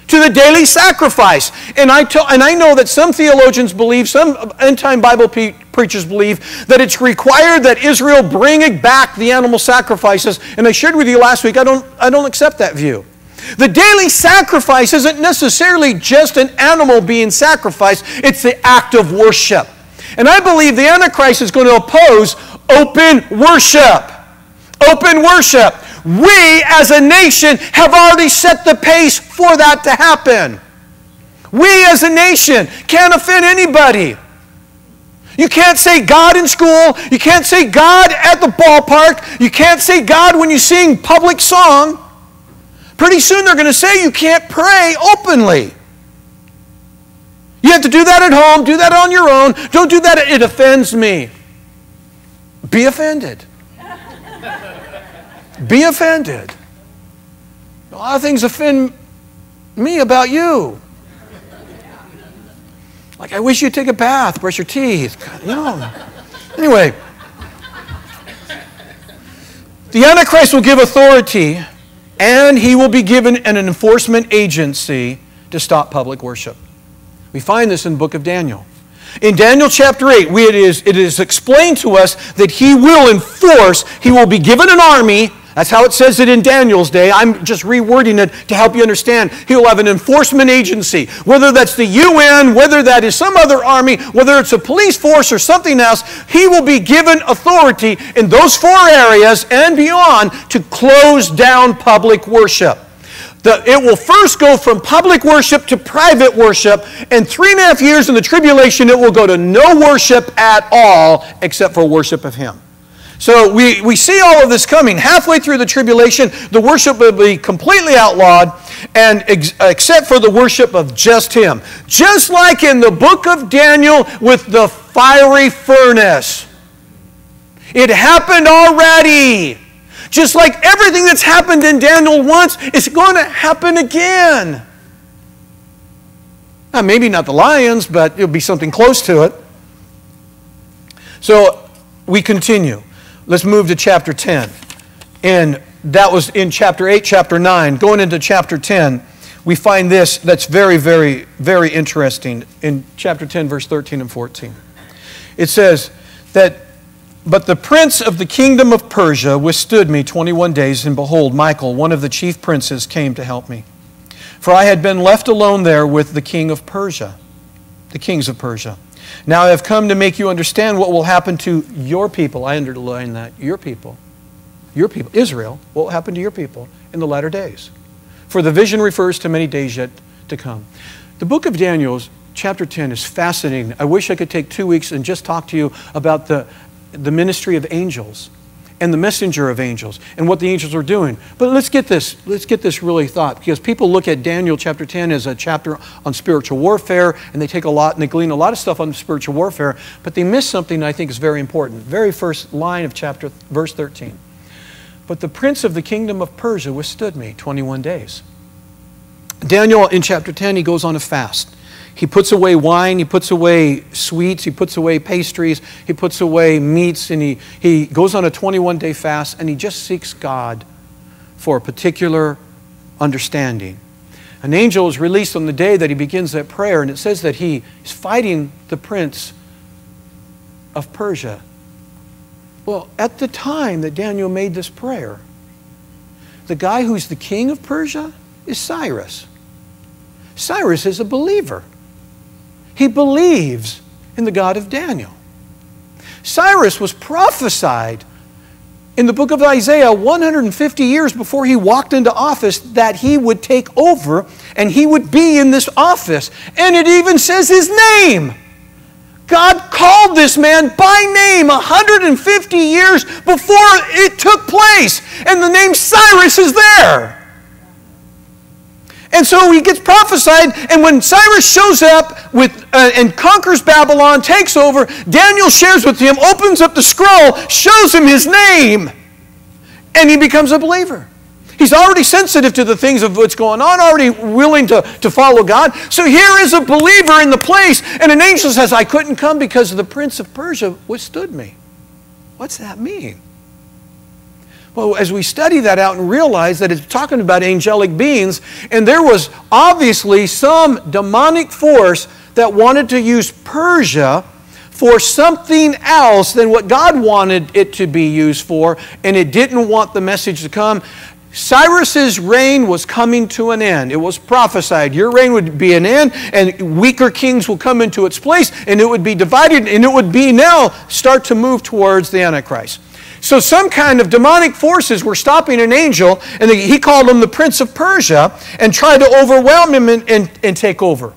to the daily sacrifice. And I know that some theologians believe, some end-time Bible preachers believe, that it's required that Israel bring back the animal sacrifices. And I shared with you last week, I don't accept that view. The daily sacrifice isn't necessarily just an animal being sacrificed. It's the act of worship. And I believe the Antichrist is going to oppose open worship. Open worship. We as a nation have already set the pace for that to happen. We as a nation can't offend anybody. You can't say God in school. You can't say God at the ballpark. You can't say God when you sing public song. Pretty soon they're going to say you can't pray openly. You have to do that at home, do that on your own. Don't do that, it offends me. Be offended. Be offended. A lot of things offend me about you. Like, I wish you'd take a bath, brush your teeth. No. Anyway, the Antichrist will give authority, and he will be given an enforcement agency to stop public worship. We find this in the book of Daniel. In Daniel chapter 8, it is explained to us that he will enforce, he will be given an army. That's how it says it in Daniel's day. I'm just rewording it to help you understand. He will have an enforcement agency. Whether that's the UN, whether that is some other army, whether it's a police force or something else, he will be given authority in those 4 areas and beyond to close down public worship. It will first go from public worship to private worship, and 3.5 years in the tribulation it will go to no worship at all except for worship of him. So we see all of this coming. Halfway through the tribulation, the worship will be completely outlawed, and except for the worship of just him. Just like in the book of Daniel with the fiery furnace. It happened already. Just like everything that's happened in Daniel once, it's going to happen again. Now, maybe not the lions, but it'll be something close to it. So we continue. Let's move to chapter 10. And that was in chapter 8, chapter 9. Going into chapter 10, we find this that's very, very, very interesting. In chapter 10, verse 13 and 14. It says that, "But the prince of the kingdom of Persia withstood me 21 days, and behold, Michael, one of the chief princes, came to help me. For I had been left alone there with the king of Persia, the kings of Persia. Now I have come to make you understand what will happen to your people." I underline that, your people. Your people, Israel, what will happen to your people in the latter days. For the vision refers to many days yet to come. The book of Daniel, chapter 10, is fascinating. I wish I could take 2 weeks and just talk to you about the ministry of angels and the messenger of angels and what the angels are doing. But let's get this really thought, because people look at Daniel chapter 10 as a chapter on spiritual warfare, and they take a lot and they glean a lot of stuff on spiritual warfare, but they miss something I think is very important. Very first line of verse 13. "But the prince of the kingdom of Persia withstood me 21 days. Daniel in chapter 10, he goes on a fast. He puts away wine, he puts away sweets, he puts away pastries, he puts away meats, and he goes on a 21-day fast, and he just seeks God for a particular understanding. An angel is released on the day that he begins that prayer, and it says that he is fighting the prince of Persia. Well, at the time that Daniel made this prayer, the guy who's the king of Persia is Cyrus. Cyrus is a believer. He believes in the God of Daniel. Cyrus was prophesied in the book of Isaiah 150 years before he walked into office that he would take over and he would be in this office. And it even says his name. God called this man by name 150 years before it took place. And the name Cyrus is there. And so he gets prophesied, and when Cyrus shows up and conquers Babylon, takes over, Daniel shares with him, opens up the scroll, shows him his name, and he becomes a believer. He's already sensitive to the things of what's going on, already willing to follow God. So here is a believer in the place, and an angel says, I couldn't come because the prince of Persia withstood me. What's that mean? Well, as we study that out and realize that it's talking about angelic beings, and there was obviously some demonic force that wanted to use Persia for something else than what God wanted it to be used for, and it didn't want the message to come. Cyrus's reign was coming to an end. It was prophesied. Your reign would be an end, and weaker kings will come into its place, and it would be divided, and it would be now start to move towards the Antichrist. So some kind of demonic forces were stopping an angel, and he called him the Prince of Persia, and tried to overwhelm him and take over.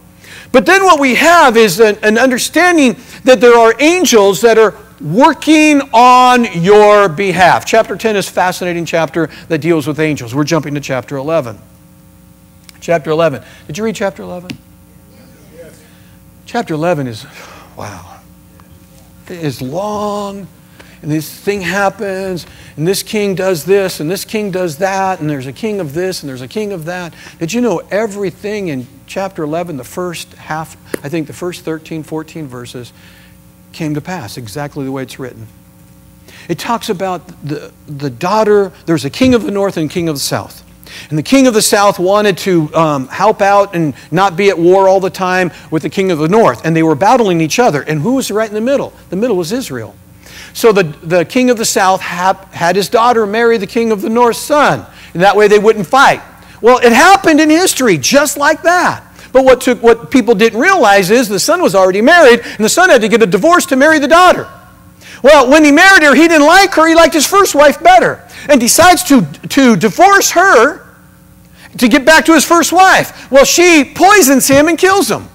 But then what we have is an understanding that there are angels that are working on your behalf. Chapter 10 is a fascinating chapter that deals with angels. We're jumping to chapter 11. Chapter 11. Did you read chapter 11? Yes. Chapter 11 is, wow. It is long, and this thing happens, and this king does this, and this king does that, and there's a king of this, and there's a king of that. Did you know everything in chapter 11, the first half, I think the first 13, 14 verses, came to pass exactly the way it's written? It talks about the daughter, there's a king of the north and a king of the south. And the king of the south wanted to help out and not be at war all the time with the king of the north. And they were battling each other. And who was right in the middle? The middle was Israel. So the king of the south had his daughter marry the king of the north's son. And that way they wouldn't fight. Well, it happened in history just like that. But what people didn't realize is the son was already married, and the son had to get a divorce to marry the daughter. Well, when he married her, he didn't like her. He liked his first wife better, and decides to divorce her to get back to his first wife. Well, she poisons him and kills him.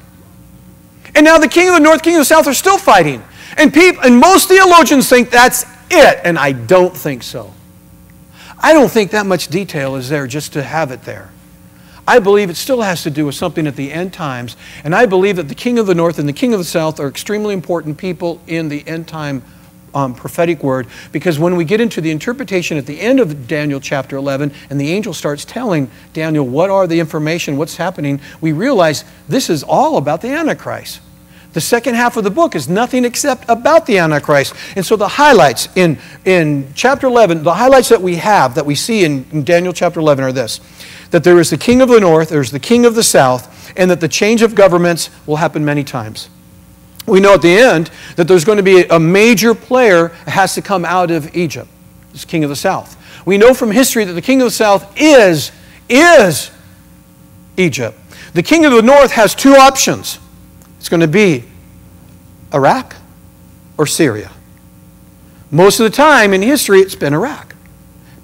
And now the king of the north, king of the south are still fighting. And most theologians think that's it, and I don't think so. I don't think that much detail is there just to have it there. I believe it still has to do with something at the end times, and I believe that the king of the north and the king of the south are extremely important people in the end time prophetic word, because when we get into the interpretation at the end of Daniel chapter 11, and the angel starts telling Daniel what are the information, what's happening, we realize this is all about the Antichrist. The second half of the book is nothing except about the Antichrist. And so the highlights in chapter 11, the highlights that we see in Daniel chapter 11 are this: that there is the king of the north, there's the king of the south, and that the change of governments will happen many times. We know at the end that there's going to be a major player that has to come out of Egypt. It's king of the south. We know from history that the king of the south is Egypt. The king of the north has two options. It's going to be Iraq or Syria. Most of the time in history, it's been Iraq.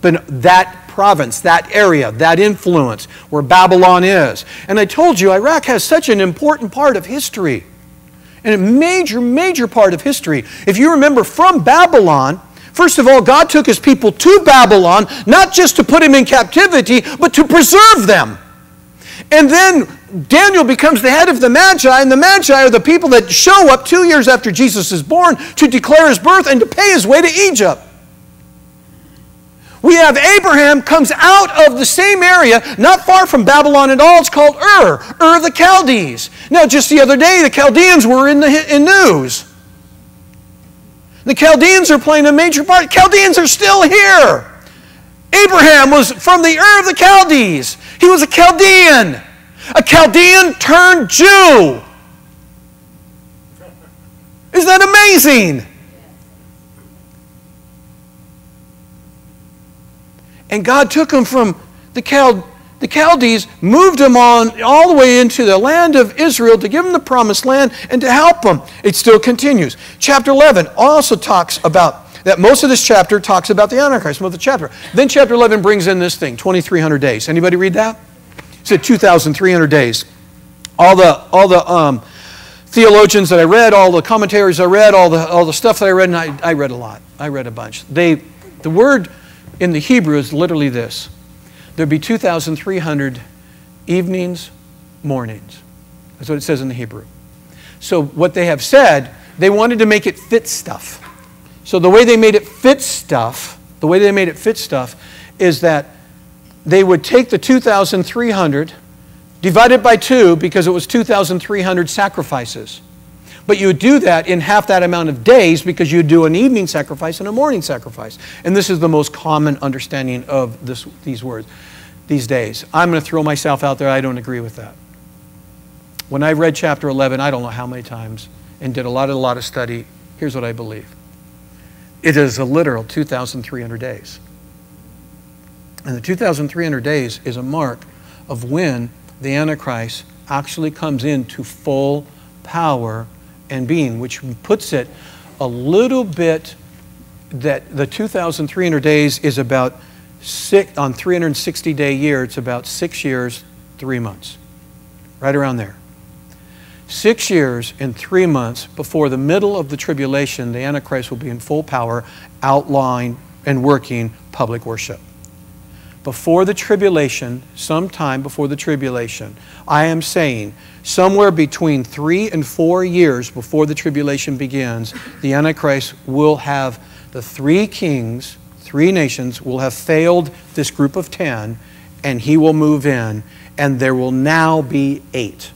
Been that province, that area, that influence where Babylon is. And I told you, Iraq has such an important part of history. And a major, major part of history. If you remember from Babylon, first of all, God took His people to Babylon, not just to put them in captivity, but to preserve them. And then Daniel becomes the head of the Magi, and the Magi are the people that show up 2 years after Jesus is born to declare His birth and to pay His way to Egypt. We have Abraham comes out of the same area, not far from Babylon at all. It's called Ur the Chaldees. Now, just the other day, the Chaldeans were in news. The Chaldeans are playing a major part. Chaldeans are still here. Abraham was from the Ur of the Chaldees. He was a Chaldean. A Chaldean turned Jew. Isn't that amazing? And God took him from the Chaldees, moved him on all the way into the land of Israel to give him the promised land and to help him. It still continues. Chapter 11 also talks about that. Most of this chapter talks about the Antichrist, most of the chapter. Then chapter 11 brings in this thing, 2,300 days. Anybody read that? It said 2,300 days. All the theologians that I read, all the commentaries I read, all the stuff that I read, and I read a lot. I read a bunch. The word in the Hebrew is literally this: there'd be 2,300 evenings, mornings. That's what it says in the Hebrew. So what they have said, they wanted to make it fit stuff. So the way they made it fit stuff is that they would take the 2,300, divide it by 2 because it was 2,300 sacrifices. But you would do that in half that amount of days because you'd do an evening sacrifice and a morning sacrifice. And this is the most common understanding of these words these days. I'm going to throw myself out there. I don't agree with that. When I read chapter 11, I don't know how many times, and did a lot of study, here's what I believe. It is a literal 2,300 days. And the 2,300 days is a mark of when the Antichrist actually comes into full power and being, which puts it a little bit that the 2,300 days is about on 360-day year, it's about 6 years, 3 months. Right around there. 6 years and 3 months before the middle of the tribulation, the Antichrist will be in full power, outlawing and working public worship. Before the tribulation, sometime before the tribulation, I am saying somewhere between 3 and 4 years before the tribulation begins, the Antichrist will have the 3 kings, 3 nations will have failed this group of 10, and he will move in, and there will now be 8.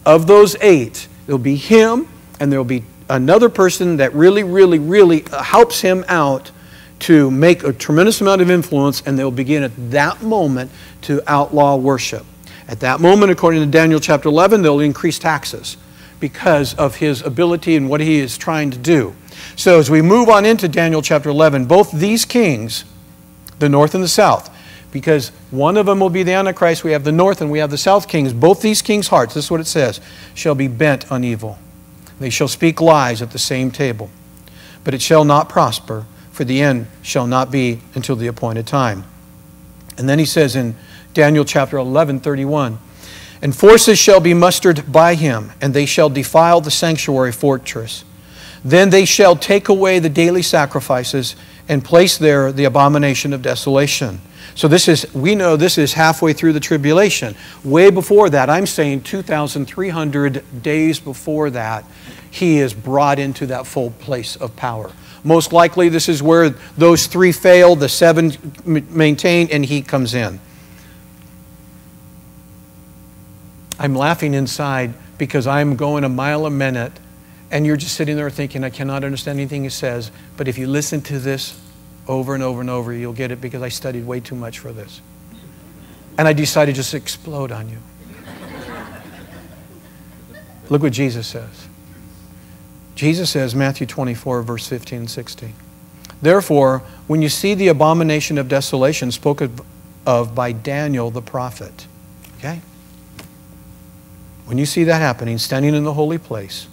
Of those 8, there'll be him, and there'll be another person that really helps him out to make a tremendous amount of influence, and they'll begin at that moment to outlaw worship. At that moment, according to Daniel chapter 11, they'll increase taxes because of his ability and what he is trying to do. So as we move on into Daniel chapter 11, both these kings, the north and the south, because one of them will be the Antichrist, we have the north and we have the south kings, both these kings' hearts, this is what it says, shall be bent on evil. They shall speak lies at the same table, but it shall not prosper, for the end shall not be until the appointed time. And then he says in Daniel chapter 11:31, and forces shall be mustered by him, and they shall defile the sanctuary fortress. Then they shall take away the daily sacrifices and place there the abomination of desolation. So we know this is halfway through the tribulation. Way before that, I'm saying 2,300 days before that, he is brought into that full place of power. Most likely this is where those 3 fail, the 7 maintain, and he comes in. I'm laughing inside because I'm going a mile a minute, and you're just sitting there thinking, I cannot understand anything he says. But if you listen to this over and over and over, you'll get it, because I studied way too much for this. And I decided to just explode on you. Look what Jesus says. Jesus says, Matthew 24, verse 15 and 16. Therefore, when you see the abomination of desolation spoken of by Daniel the prophet, okay? When you see that happening, standing in the holy place,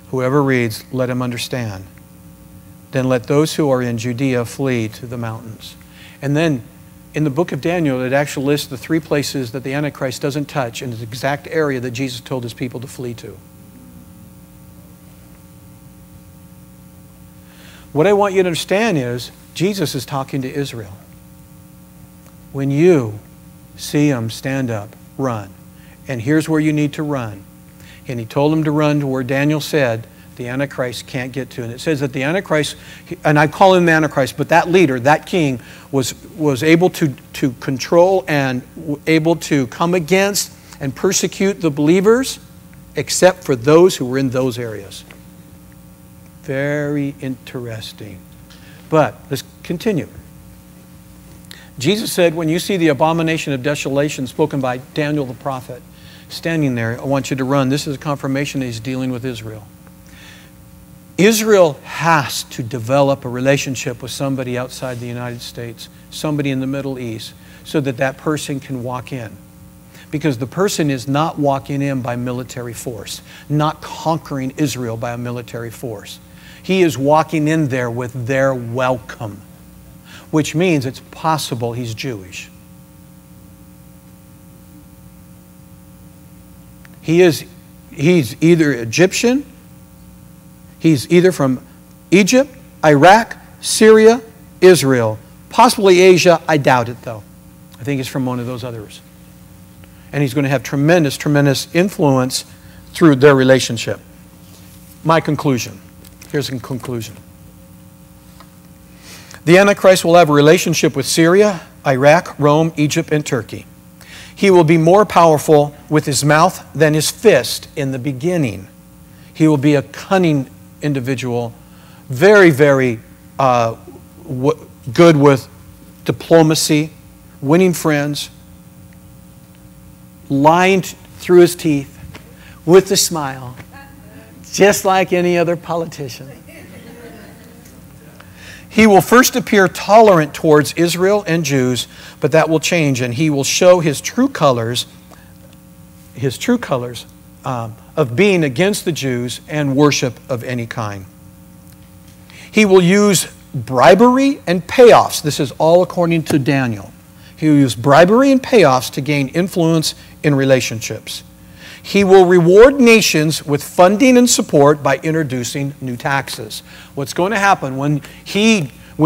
whoever reads, let him understand. Then let those who are in Judea flee to the mountains. And then in the book of Daniel, it actually lists the 3 places that the Antichrist doesn't touch in the exact area that Jesus told his people to flee to. What I want you to understand is Jesus is talking to Israel. When you see him, stand up, run. And here's where you need to run. And he told them to run to where Daniel said the Antichrist can't get to. And it says that the Antichrist, and I call him the Antichrist, but that leader, that king, was able to control and able to come against and persecute the believers, except for those who were in those areas. Very interesting. But let's continue. Jesus said, when you see the abomination of desolation spoken by Daniel the prophet standing there, I want you to run. This is a confirmation that he's dealing with Israel. Israel has to develop a relationship with somebody outside the United States, somebody in the Middle East, so that that person can walk in. Because the person is not walking in by military force, not conquering Israel by a military force. He is walking in there with their welcome, which means it's possible he's Jewish. He's either Egyptian, he's either from Egypt, Iraq, Syria, Israel, possibly Asia. I doubt it though. I think he's from one of those others. And he's going to have tremendous, tremendous influence through their relationship. My conclusion. Here's a conclusion. The Antichrist will have a relationship with Syria, Iraq, Rome, Egypt, and Turkey. He will be more powerful with his mouth than his fist in the beginning. He will be a cunning individual, very, very good with diplomacy, winning friends, lying through his teeth with a smile, just like any other politician. He will first appear tolerant towards Israel and Jews, but that will change, and he will show his true colors of being against the Jews and worship of any kind. He will use bribery and payoffs. This is all according to Daniel. He will use bribery and payoffs to gain influence in relationships. He will reward nations with funding and support by introducing new taxes. What's going to happen when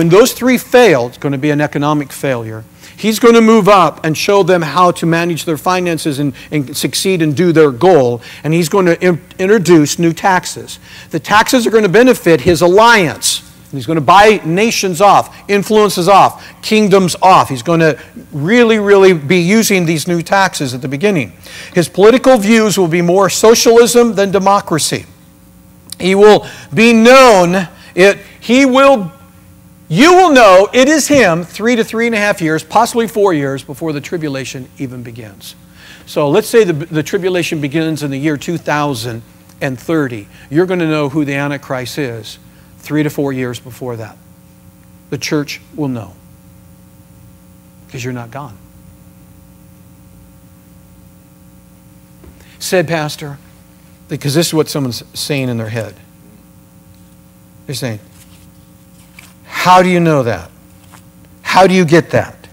those three fail, it's going to be an economic failure. He's going to move up and show them how to manage their finances and succeed and do their goal. And he's going to introduce new taxes. The taxes are going to benefit his alliance. He's going to buy nations off, influences off, kingdoms off. He's going to really, really be using these new taxes at the beginning. His political views will be more socialism than democracy. He will be known, you will know it is him 3 to 3.5 years, possibly 4 years before the tribulation even begins. So let's say the tribulation begins in the year 2030. You're going to know who the Antichrist is 3 to 4 years before that. The church will know because you're not gone. Said pastor, because this is what someone's saying in their head. They're saying, how do you know that? How do you get that?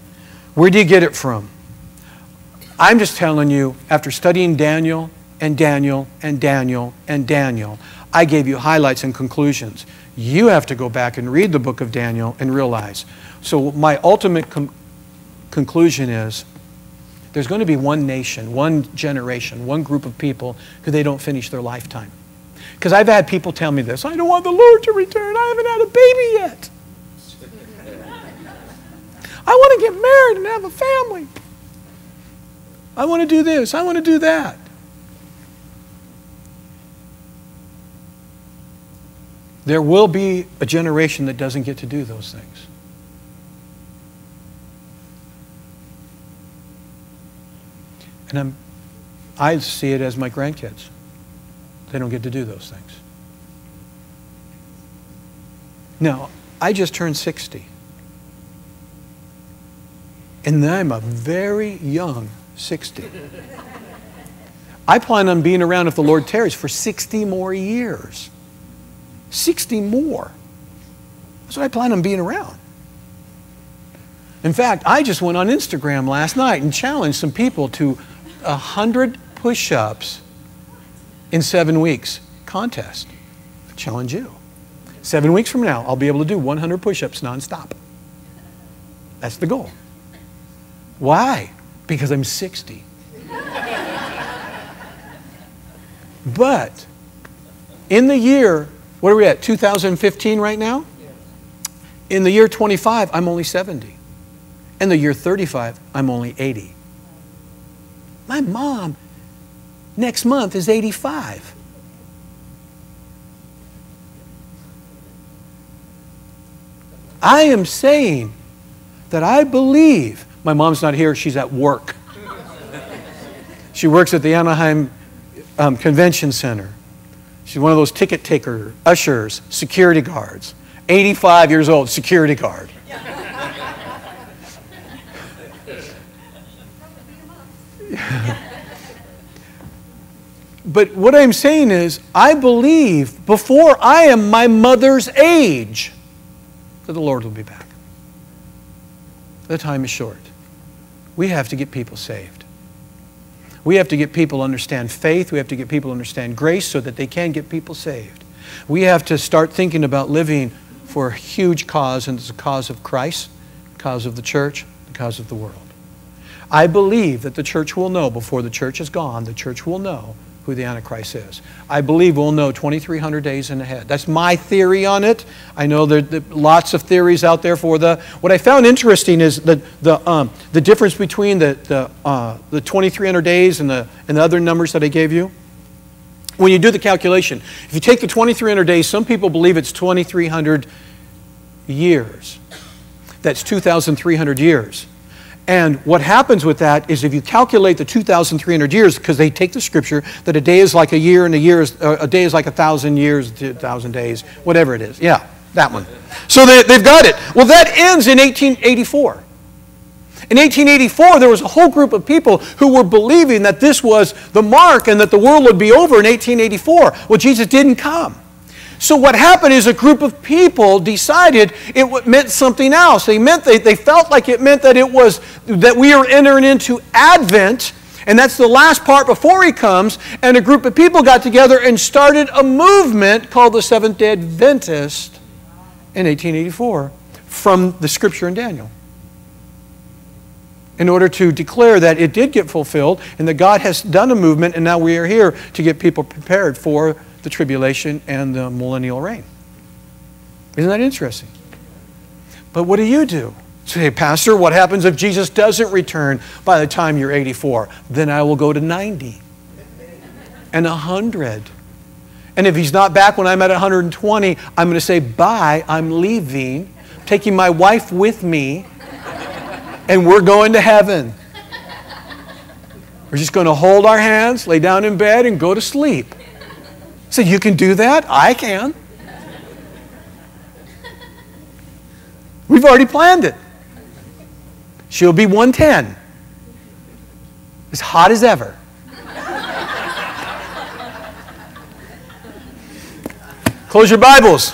Where do you get it from? I'm just telling you, after studying Daniel and Daniel and Daniel and Daniel, I gave you highlights and conclusions. You have to go back and read the book of Daniel and realize. So my ultimate conclusion is there's going to be one nation, one generation, one group of people who they don't finish their lifetime. Because I've had people tell me this, I don't want the Lord to return. I haven't had a baby yet. I want to get married and have a family. I want to do this. I want to do that. There will be a generation that doesn't get to do those things. And I see it as my grandkids. They don't get to do those things. Now, I just turned 60. And I'm a very young 60. I plan on being around, if the Lord tarries, for 60 more years. 60 more. That's what I plan on being around. In fact, I just went on Instagram last night and challenged some people to 100 push-ups in 7 weeks contest. I challenge you. 7 weeks from now, I'll be able to do 100 push-ups nonstop. That's the goal. Why? Because I'm 60. But in the year, what are we at, 2015 right now? In the year 25, I'm only 70. In the year 35, I'm only 80. My mom, next month, is 85. I am saying that I believe, my mom's not here, she's at work. She works at the Anaheim Convention Center. She's one of those ticket taker, ushers, security guards. 85 years old, security guard. But what I'm saying is, I believe before I am my mother's age that the Lord will be back. The time is short. We have to get people saved. We have to get people to understand faith. We have to get people to understand grace so that they can get people saved. We have to start thinking about living for a huge cause, and it's the cause of Christ, the cause of the church, the cause of the world. I believe that the church will know, before the church is gone, the church will know who the Antichrist is. I believe we'll know 2,300 days in ahead. That's my theory on it. I know there are lots of theories out there for the... What I found interesting is the difference between the 2,300 days and the other numbers that I gave you. When you do the calculation, if you take the 2,300 days, some people believe it's 2,300 years. That's 2,300 years. And what happens with that is if you calculate the 2,300 years, because they take the scripture that a day is like a year and a day is like 1,000 years, 1,000 days, whatever it is. Yeah, that one. So they've got it. Well, that ends in 1884. In 1884, there was a whole group of people who were believing that this was the mark and that the world would be over in 1884. Well, Jesus didn't come. So what happened is a group of people decided it meant something else. They felt like it meant that we are entering into Advent, and that's the last part before He comes, and a group of people got together and started a movement called the Seventh-day Adventist in 1884 from the scripture in Daniel, in order to declare that it did get fulfilled and that God has done a movement, and now we are here to get people prepared for the tribulation and the millennial reign. Isn't that interesting? But what do you do? Say, Pastor, what happens if Jesus doesn't return by the time you're 84? Then I will go to 90 and 100. And if He's not back when I'm at 120, I'm going to say, bye, I'm leaving, taking my wife with me, and we're going to heaven. We're just going to hold our hands, lay down in bed, and go to sleep. So you can do that? I can. We've already planned it. She'll be 110. As hot as ever. Close your Bibles.